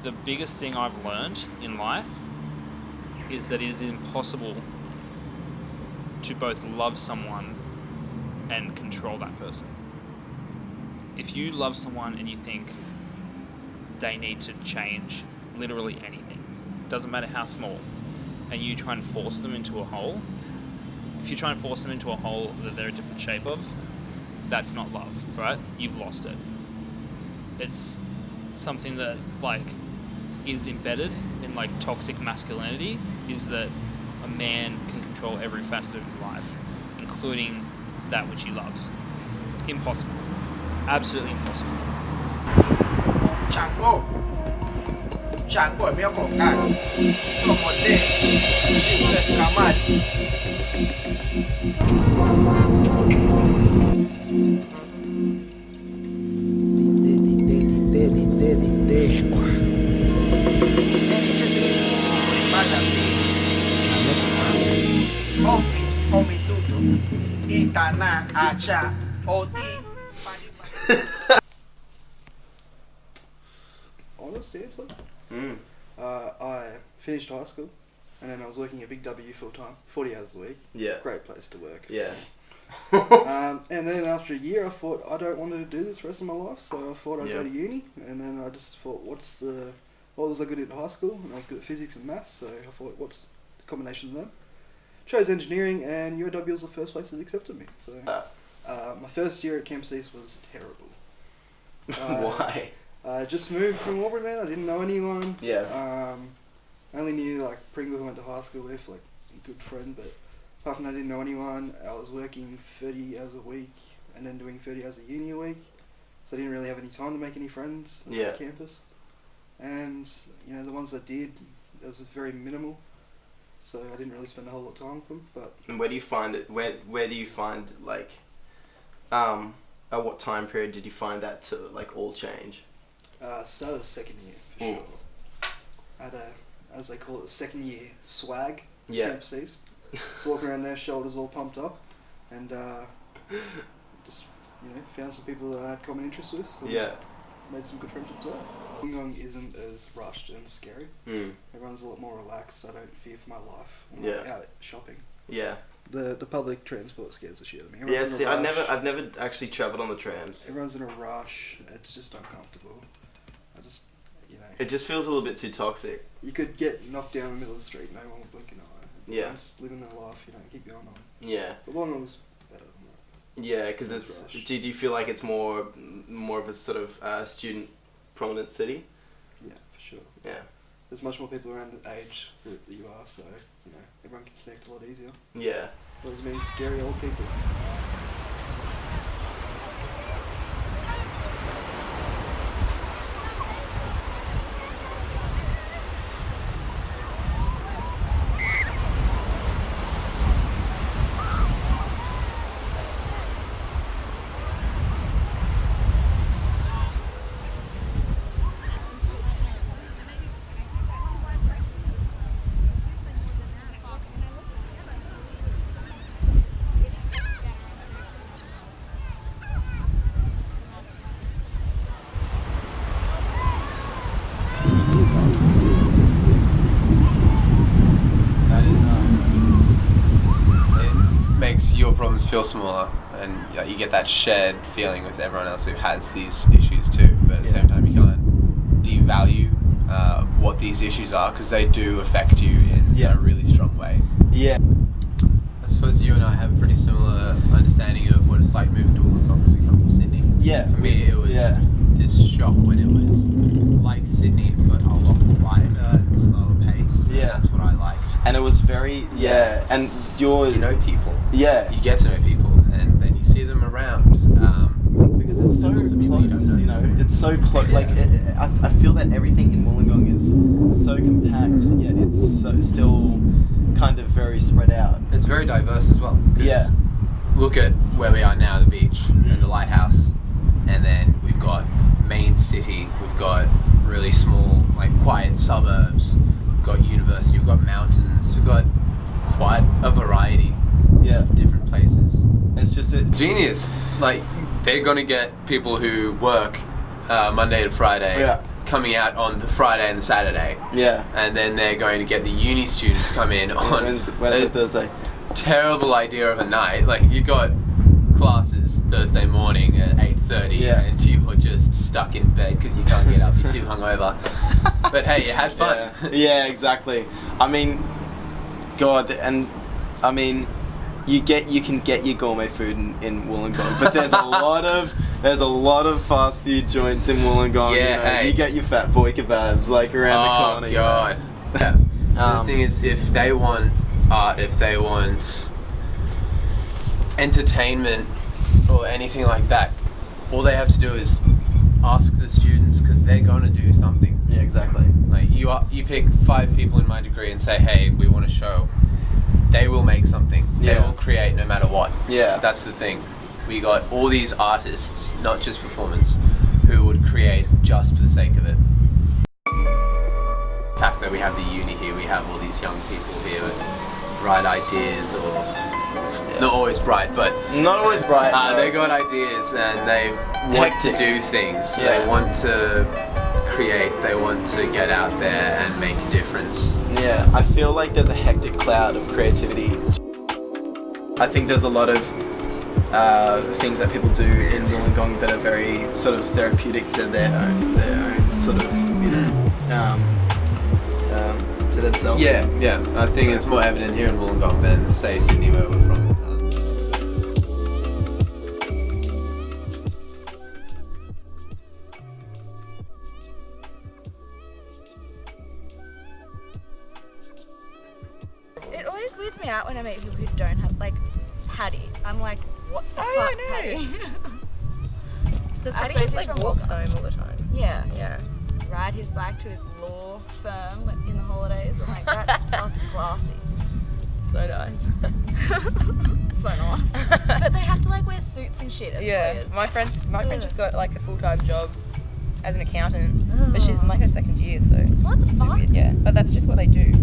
the biggest thing I've learned in life is that it is impossible to both love someone and control that person. If you love someone and you think they need to change literally anything, doesn't matter how small, and you try and force them into a hole, if you try and force them into a hole that they're a different shape of, that's not love, right? You've lost it. It's something that like is embedded in like toxic masculinity, is that a man can control every facet of his life, including that which he loves. Impossible. Absolutely impossible. 抢过，抢过没有口干，做我累，就是他妈。Homie tudo, Itana, Acha, Odi. Honest answer. I finished high school, and then I was working at Big W full time, 40 hours a week. Yeah. Great place to work. Yeah. And then after a year, I thought I don't want to do this the rest of my life, so I thought I'd go to uni. And then I just thought, what was I good at high school? And I was good at physics and maths, so I thought, what's the combination of them? Chose engineering, and UW was the first place that accepted me. So my first year at Campus East was terrible. Why? I just moved from Auburn, man. I didn't know anyone. Yeah. I only knew like Pringle, who I went to high school with, like a good friend, but apart from that, I didn't know anyone. I was working 30 hours a week and then doing 30 hours at uni a week, so I didn't really have any time to make any friends on campus. And you know, the ones I did, it was very minimal, so I didn't really spend a whole lot of time with them. But and where do you find it? Where do you find like, at what time period did you find that to like all change? Started second year for sure. I had as they call it, second year swag. Campus East. Just walking around there, shoulders all pumped up, and just found some people that I had common interests with. So made some good friendships there. Wollongong isn't as rushed and scary. Everyone's a lot more relaxed. I don't fear for my life when I'm out shopping. Yeah. The public transport scares the shit out of me. I've never actually travelled on the trams. Everyone's in a rush. It's just uncomfortable. It just feels a little bit too toxic. You could get knocked down in the middle of the street, no one would blink an eye. Everyone's living their life, keep going on. Yeah. But one was better than that. Yeah, because it's. Do you feel like it's more of a sort of student prominent city? Yeah, for sure. Yeah. There's much more people around the age group that you are, so everyone can connect a lot easier. Yeah. Not as many scary old people. Your problems feel smaller, and you get that shared feeling with everyone else who has these issues too, but at the same time you can't devalue what these issues are, because they do affect you in a really strong way. I suppose you and I have a pretty similar understanding of what it's like moving to Wollongong, because we come from Sydney. For me it was this shock when it was like Sydney but a lot quieter and slower pace. That's what I liked. And it was very and you know people. You get to know people, and then you see them around. Because it's so close, it's so close. Like I feel that everything in Wollongong is so compact, yet it's still kind of very spread out. It's very diverse as well. Look at where we are now, the beach and the lighthouse, and then we've got main city. We've got really small, like quiet suburbs. We've got university. We've got mountains. We've got quite a variety of different places. It's just a genius. Like they're gonna get people who work Monday to Friday coming out on the Friday and the Saturday. Yeah. And then they're going to get the uni students come in on Wednesday, Thursday. Terrible idea of a night. Like, you got classes Thursday morning at 8:30, and you're just stuck in bed because you can't get up, you're too hungover. But hey, you had fun. Yeah, exactly. I mean, God, and I mean, you can get your gourmet food in Wollongong, but there's a lot of fast food joints in Wollongong. Yeah, you get your fat boy kebabs like around the corner. Oh God. Yeah. The thing is, if they want art, if they want entertainment or anything like that, all they have to do is ask the students, because they're gonna do something. Yeah, exactly. Like, you pick 5 people in my degree and say, hey, we want a show. They will make something. Yeah. They will create no matter what. Yeah. That's the thing. We got all these artists, not just performers, who would create just for the sake of it. The fact that we have the uni here, we have all these young people here with bright ideas, or not always bright, but not always bright. they got ideas and they want to do things. Yeah. They want to create, they want to get out there and make a difference. Yeah, I feel like there's a hectic cloud of creativity. I think there's a lot of things that people do in Wollongong that are very sort of therapeutic to their own sort of, to themselves. Yeah, I think it's more evident here in Wollongong than, say, Sydney, where we're from. It always weirds me out when I meet people who don't have, like, Paddy. I'm like, what the fuck, Paddy? Because I Paddy suppose just he's like from walks Wollongong. home all the time. Yeah. Yeah. Ride his bike to his law firm in the holidays. I'm like, that's fucking classy. So nice. So nice. But they have to like wear suits and shit as Yeah. lawyers. My friend just got like a full-time job as an accountant, but she's in like her second year, so What the it's a bit fuck? weird, yeah. But that's just what they do.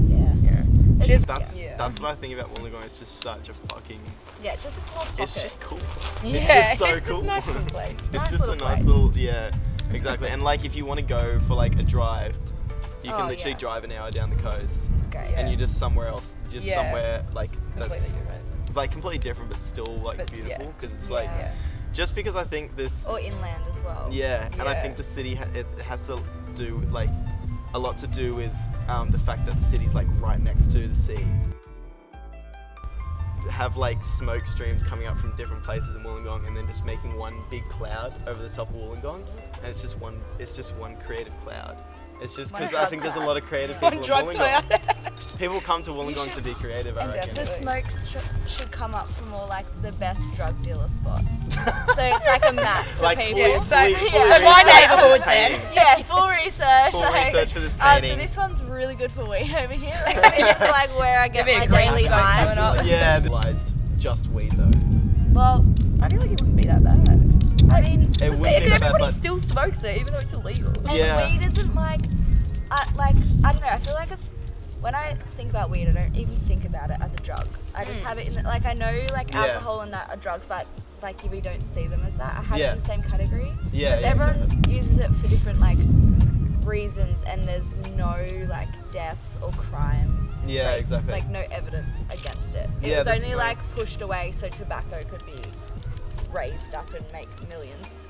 Yeah. Yeah. It's, That's what I think about Wollongong. It's just such a fucking. yeah, it's just a small pocket. It's just cool. Yeah, It's just so it's cool. just a nice little place. It's Nice just a little nice place. little, yeah, exactly. And like, if you want to go for like a drive, you can Oh, literally yeah. drive an hour down the coast, It's great. and you're just somewhere else, just Yeah. somewhere like Completely that's different. like completely different, but still like But, beautiful, yeah. because it's Yeah. like Yeah. just because I think this, Or inland as well. yeah, and I Yeah. think the city it has to do like a lot to do with the fact that the city's like right next to the sea. Have like smoke streams coming up from different places in Wollongong, and then just making one big cloud over the top of Wollongong, and it's just one creative cloud. It's just One because I drug think there's a cloud. lot of creative One people in drug Wollongong. cloud. People come to Wollongong to be creative, I And reckon. the smoke should come up from all like the best drug dealer spots. So it's like a map for Like people. Yeah, fully so my research neighbourhood this then. painting. Yeah, full research. Full like, research for this So painting. this one's really good for weed over here. Like, this is like where I get Give me my a green daily smoke ice. coming up. Yeah, realised just weed though. Well, I feel like it wouldn't be that bad. I mean, It wouldn't be that bad, Everybody but still smokes it, even though it's illegal. and Yeah. weed isn't like, I don't know. I feel like it's when I think about weed, I don't even think about it as a drug. I just have it in like I know like Yeah. alcohol and that are drugs, but like we don't see them as that. I have Yeah. it in the same category. Yeah, Because yeah, everyone uses it for different like reasons, and there's no like deaths or crime. Yeah, rates, exactly. Like no evidence against it. It Yeah, was there's only no- like pushed away so tobacco could be raised up and make millions.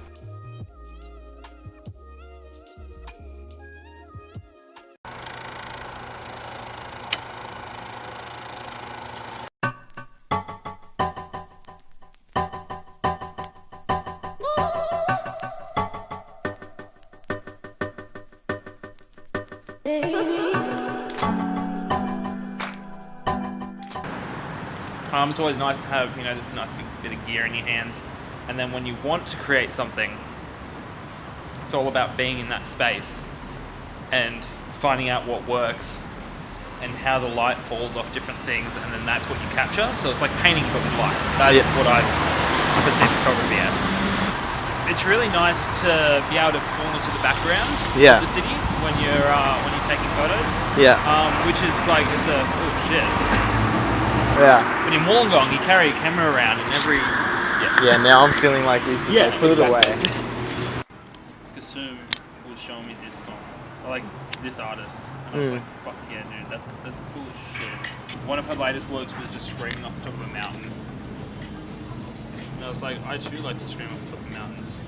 It's always nice to have, this nice big bit of gear in your hands, and then when you want to create something, it's all about being in that space and finding out what works and how the light falls off different things, and then that's what you capture. So it's like painting but with light. That's what I perceive photography as. It's really nice to be able to fall into the background Yeah. of the city when you're taking photos. Yeah. Which is like oh shit. Yeah. But in Wollongong, you carry a camera around and every... Yeah, now I'm feeling like we should Yeah, put exactly. it away. Kasum was showing me this like this artist, and I was like, fuck yeah, dude, that's cool as shit. One of her latest works was just screaming off the top of a mountain. And I was like, I too like to scream off the top of mountains.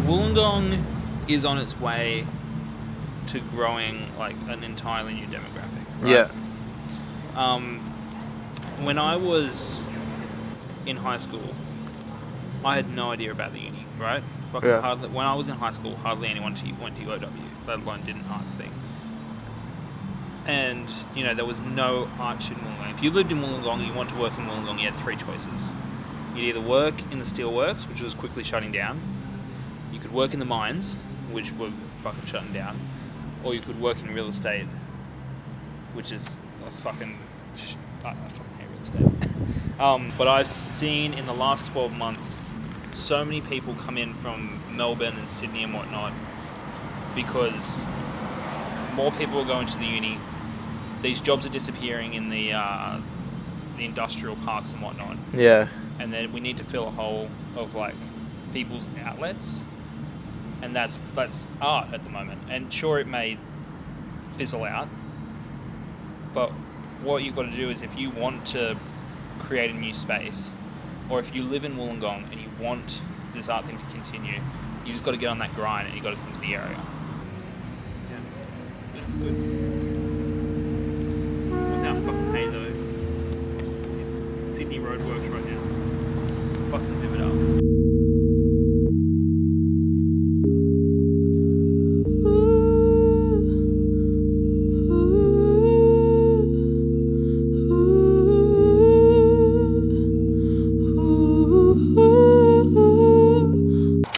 Wollongong is on its way to growing like an entirely new demographic. Right? Yeah. When I was in high school, I had no idea about the uni, right? Hardly, when I was in high school, hardly anyone went to UOW, let alone did an arts thing. And, you know, there was no art shit in Wollongong. If you lived in Wollongong and you wanted to work in Wollongong, you had three choices. You'd either work in the steelworks, which was quickly shutting down. You could work in the mines, which were fucking shutting down. Or you could work in real estate, which is a fucking... I fucking hate real estate. But I've seen in the last 12 months so many people come in from Melbourne and Sydney and whatnot because more people are going to the uni. These jobs are disappearing in the industrial parks and whatnot. Yeah. And then we need to fill a hole of like people's outlets, and that's art at the moment. And sure, it may fizzle out, but what you've got to do is, if you want to create a new space, or if you live in Wollongong and you want this art thing to continue, you just got to get on that grind and you got to come to the area. Yeah, that's good. Without fucking hay though, it's Sydney roadworks right now. Fucking live it up.